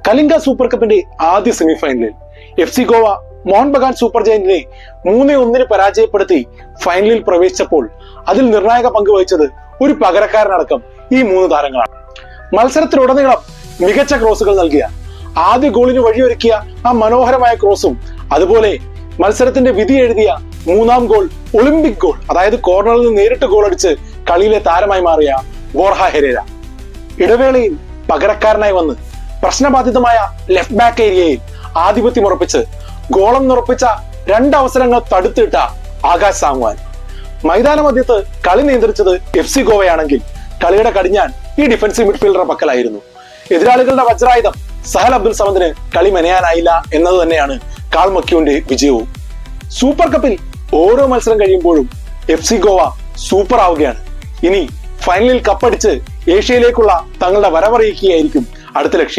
Kalinga super കപ്പിന്റെ ആദ്യ സെമിഫൈനലിൽ FC ഗോവ മോഹൻ ബഗാൻ സൂപ്പർ ജയന്റിനെ 3-1 പരാജയപ്പെടുത്തി ഫൈനലിൽ പ്രവേശിച്ചപ്പോൾ അതിൽ നിർണായക പങ്ക് വഹിച്ചത് ഒരു പകരക്കാരനടക്കം ഈ 3 താരങ്ങളാണ്. മത്സരത്തിലുടനീളം മികച്ച ക്രോസുകൾ നൽകിയ, ആദ്യ ഗോളിന് വഴിയൊരുക്കിയ ആ മനോഹരമായ ക്രോസും, അതുപോലെ മത്സരത്തിന്റെ വിധി എഴുതിയ 3-ാം ഗോൾ ഒളിമ്പിക് ഗോൾ, അതായത് കോർണറിൽ നിന്ന് നേരിട്ട് ഗോൾ അടിച്ച് കളിയിലെ താരമായി മാറിയ ബോർഹ ഹെരേര. ഇടവേളയിൽ പകരക്കാരനായി വന്ന് പ്രശ്നബാധിതമായ ലെഫ്റ്റ് ബാക്ക് ഏരിയയിൽ ആധിപത്യം ഉറപ്പിച്ച് ഗോളെന്നുറപ്പിച്ച 2 അവസരങ്ങൾ തടുത്തിട്ട ആകാശ് സാങ്വാൻ. മൈതാന മധ്യത്ത് കളി നിയന്ത്രിച്ചത് FC ഗോവയാണെങ്കിൽ കളിയുടെ കടിഞ്ഞാൻ ഈ ഡിഫൻസീവ് മിഡ്ഫീൽഡറുടെ പക്കലായിരുന്നു. എതിരാളികളുടെ വജ്രായുധം സഹൽ അബ്ദുൽ സമദിന് കളി മെനയാനായില്ല എന്നത് തന്നെയാണ് കാൾ മക്യൂന്റെ വിജയവും. സൂപ്പർ കപ്പിൽ ഓരോ മത്സരം കഴിയുമ്പോഴും FC ഗോവ സൂപ്പർ ആവുകയാണ്. ഇനി ഫൈനലിൽ കപ്പടിച്ച് ഏഷ്യയിലേക്കുള്ള തങ്ങളുടെ വരവറിയിക്കുകയായിരിക്കും അടുത്ത ലക്ഷ്യം.